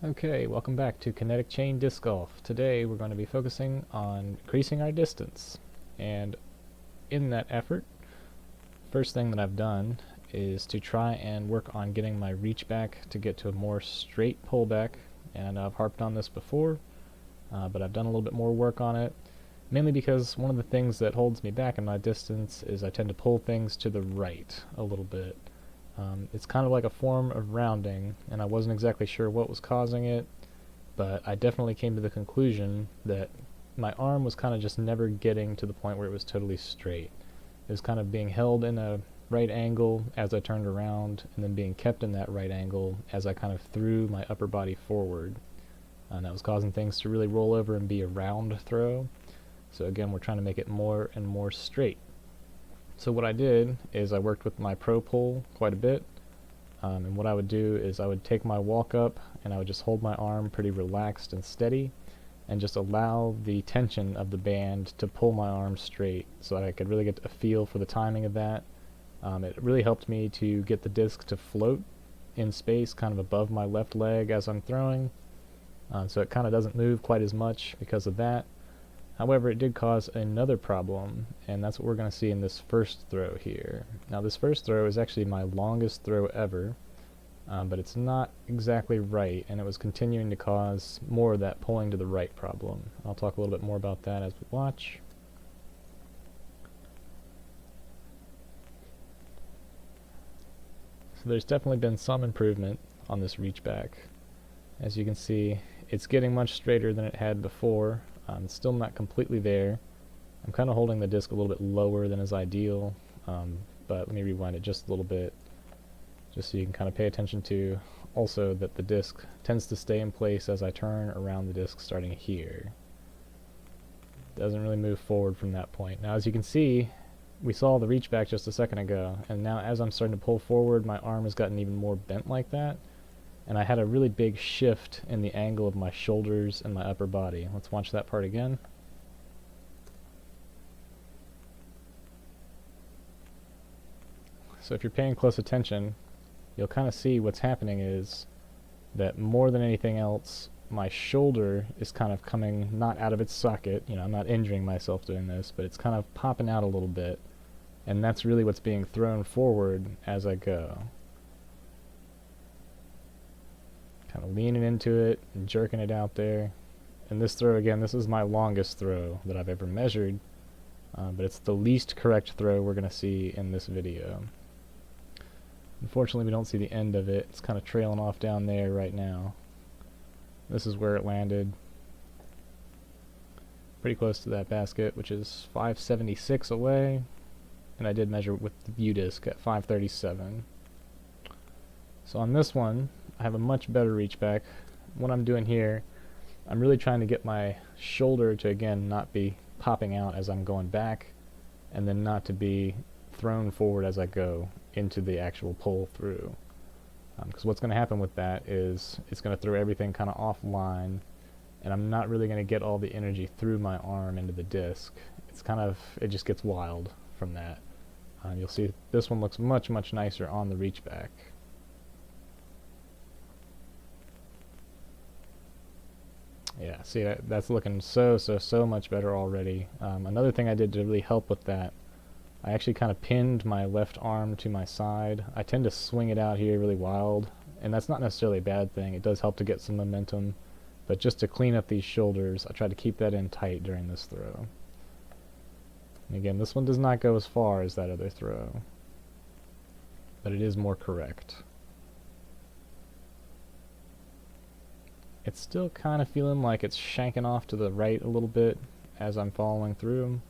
Okay, welcome back to Kinetic Chain Disc Golf. Today we're going to be focusing on increasing our distance. And in that effort, first thing that I've done is to try and work on getting my reach back to get to a more straight pullback. And I've harped on this before, but I've done a little bit more work on it. Mainly because one of the things that holds me back in my distance is I tend to pull things to the right a little bit. It's kind of like a form of rounding, and I wasn't exactly sure what was causing it, but I definitely came to the conclusion that my arm was kind of just never getting to the point where it was totally straight. It was kind of being held in a right angle as I turned around, and then being kept in that right angle as I kind of threw my upper body forward. And that was causing things to really roll over and be a round throw. So again, we're trying to make it more and more straight. So what I did is I worked with my pro pull quite a bit, and what I would do is I would take my walk up and I would just hold my arm pretty relaxed and steady and just allow the tension of the band to pull my arm straight so that I could really get a feel for the timing of that. It really helped me to get the disc to float in space kind of above my left leg as I'm throwing, so it kind of doesn't move quite as much because of that. However, it did cause another problem, and that's what we're going to see in this first throw here. Now, this first throw is actually my longest throw ever, but it's not exactly right, and it was continuing to cause more of that pulling to the right problem. I'll talk a little bit more about that as we watch. So there's definitely been some improvement on this reach back. As you can see, it's getting much straighter than it had before. It's still not completely there. I'm kind of holding the disc a little bit lower than is ideal, but let me rewind it just a little bit, just so you can kind of pay attention to also that the disc tends to stay in place as I turn around the disc starting here. Doesn't really move forward from that point. Now, as you can see, we saw the reach back just a second ago, and now as I'm starting to pull forward, my arm has gotten even more bent like that. And I had a really big shift in the angle of my shoulders and my upper body. Let's watch that part again. So if you're paying close attention, you'll kind of see what's happening is that more than anything else, my shoulder is kind of coming not out of its socket. You know, I'm not injuring myself doing this, but it's kind of popping out a little bit. And that's really what's being thrown forward as I go. Kind of leaning into it and jerking it out there. And this throw, again, this is my longest throw that I've ever measured, but it's the least correct throw we're going to see in this video. Unfortunately, we don't see the end of it. It's kind of trailing off down there right now. This is where it landed. Pretty close to that basket, which is 576 away, and I did measure with the view disc at 537. So on this one, I have a much better reach back. What I'm doing here, I'm really trying to get my shoulder to, again, not be popping out as I'm going back, and then not to be thrown forward as I go into the actual pull through. Because what's going to happen with that is it's going to throw everything kind of offline, and I'm not really going to get all the energy through my arm into the disc. It's kind of, it just gets wild from that. You'll see this one looks much, much nicer on the reach back. Yeah, see, that's looking so much better already. Another thing I did to really help with that, I actually kind of pinned my left arm to my side. I tend to swing it out here really wild, and that's not necessarily a bad thing. It does help to get some momentum, but just to clean up these shoulders, I tried to keep that in tight during this throw. And again, this one does not go as far as that other throw, but it is more correct. It's still kind of feeling like it's shanking off to the right a little bit as I'm following through,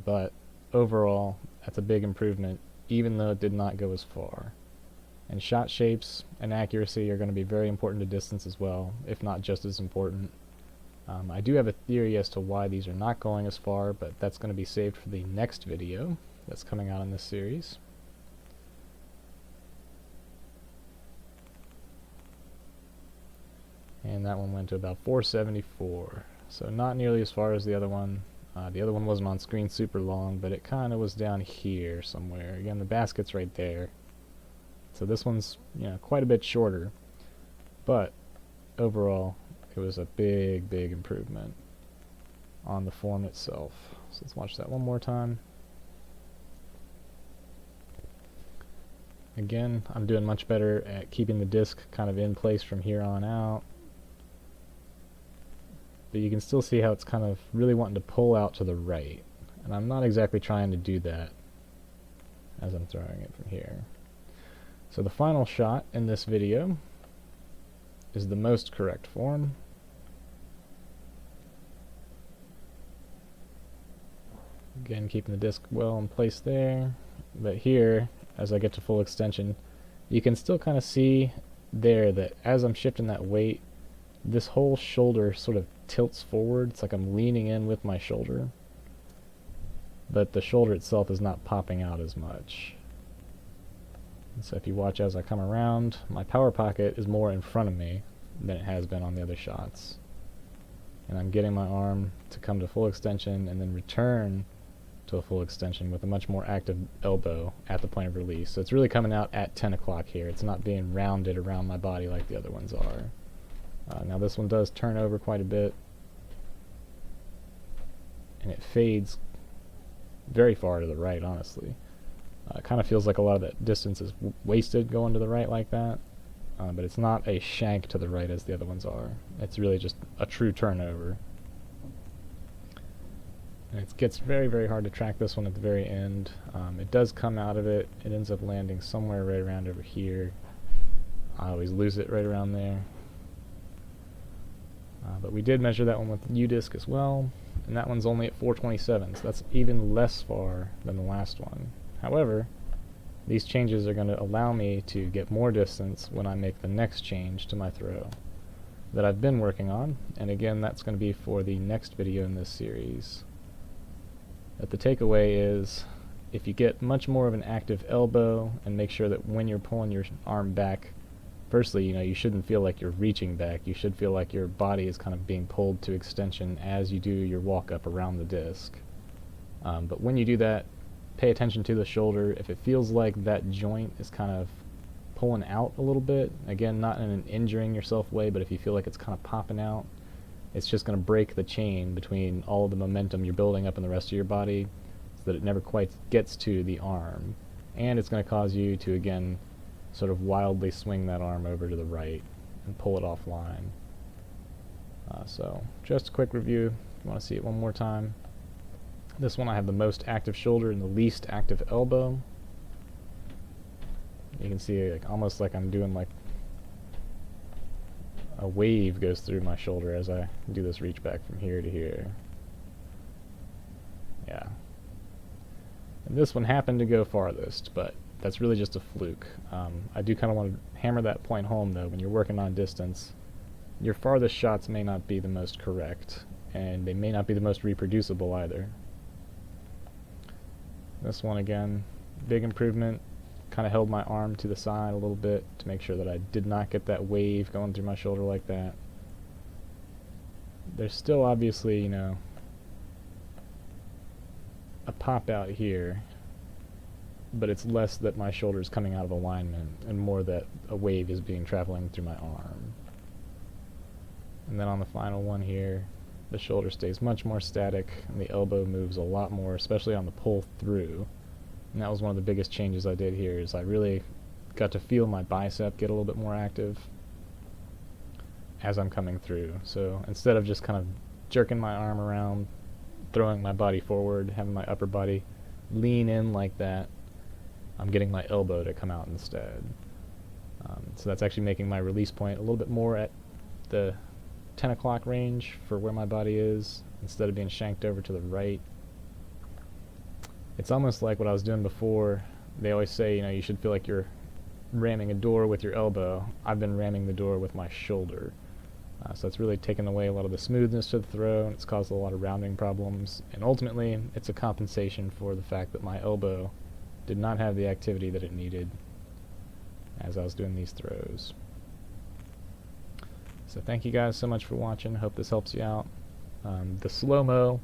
but overall that's a big improvement, even though it did not go as far. And shot shapes and accuracy are going to be very important to distance as well, if not just as important. I do have a theory as to why these are not going as far, but that's going to be saved for the next video that's coming out in this series. And that one went to about 474, so not nearly as far as the other one. The other one wasn't on screen super long, but it kind of was down here somewhere. Again, the basket's right there, so this one's, you know, quite a bit shorter. but overall it was a big improvement on the form itself. So let's watch that one more time. Again, I'm doing much better at keeping the disc kind of in place from here on out, but you can still see how it's kind of really wanting to pull out to the right, and I'm not exactly trying to do that as I'm throwing it from here. So the final shot in this video is the most correct form. Again, keeping the disc well in place there, but here, as I get to full extension, you can still kind of see there that as I'm shifting that weight, this whole shoulder sort of tilts forward. It's like I'm leaning in with my shoulder, but the shoulder itself is not popping out as much. And so if you watch as I come around, my power pocket is more in front of me than it has been on the other shots. And I'm getting my arm to come to full extension and then return to a full extension with a much more active elbow at the point of release. So it's really coming out at 10 o'clock here. It's not being rounded around my body like the other ones are. Now this one does turn over quite a bit, and it fades very far to the right, honestly. It kind of feels like a lot of that distance is wasted going to the right like that, but it's not a shank to the right as the other ones are. It's really just a true turnover. And it gets very hard to track this one at the very end. It does come out of it. It ends up landing somewhere right around over here. I always lose it right around there. But we did measure that one with U-disc as well, and that one's only at 427, so that's even less far than the last one. However, these changes are going to allow me to get more distance when I make the next change to my throw that I've been working on, and again, that's going to be for the next video in this series. But the takeaway is, if you get much more of an active elbow and make sure that when you're pulling your arm back, firstly, you shouldn't feel like you're reaching back. You should feel like your body is kind of being pulled to extension as you do your walk up around the disc. But when you do that, pay attention to the shoulder. If it feels like that joint is kind of pulling out a little bit, again, not in an injuring yourself way, but if you feel like it's kind of popping out, it's just going to break the chain between all of the momentum you're building up in the rest of your body so that it never quite gets to the arm. And it's going to cause you to, again, sort of wildly swing that arm over to the right and pull it offline. So just a quick review, if you want to see it one more time. This one I have the most active shoulder and the least active elbow. You can see almost like I'm doing like a wave goes through my shoulder as I do this reach back from here to here. Yeah. And this one happened to go farthest, but that's really just a fluke. I do kind of want to hammer that point home, though. When you're working on distance, your farthest shots may not be the most correct, and they may not be the most reproducible either. This one, again, big improvement. Kind of held my arm to the side a little bit to make sure that I did not get that wave going through my shoulder like that. There's still obviously, a pop out here, but it's less that my shoulder is coming out of alignment and more that a wave is traveling through my arm. And then on the final one here, the shoulder stays much more static and the elbow moves a lot more, especially on the pull through. And that was one of the biggest changes I did here, is I really got to feel my bicep get a little bit more active as I'm coming through. So instead of just kind of jerking my arm around, throwing my body forward, having my upper body lean in like that, I'm getting my elbow to come out instead. So that's actually making my release point a little bit more at the 10 o'clock range for where my body is, instead of being shanked over to the right. It's almost like what I was doing before. They always say, you should feel like you're ramming a door with your elbow. I've been ramming the door with my shoulder. So it's really taken away a lot of the smoothness to the throw, and it's caused a lot of rounding problems. And ultimately, it's a compensation for the fact that my elbow did not have the activity that it needed as I was doing these throws. So thank you guys so much for watching. Hope this helps you out. The slow-mo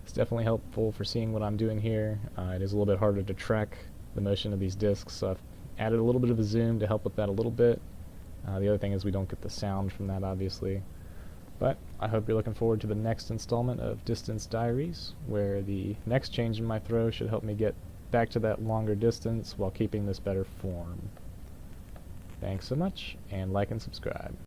is definitely helpful for seeing what I'm doing here. It is a little bit harder to track the motion of these discs, so I've added a little bit of a zoom to help with that a little bit. The other thing is we don't get the sound from that, obviously. But I hope you're looking forward to the next installment of Distance Diaries, where the next change in my throw should help me get back to that longer distance while keeping this better form. Thanks so much, and like and subscribe.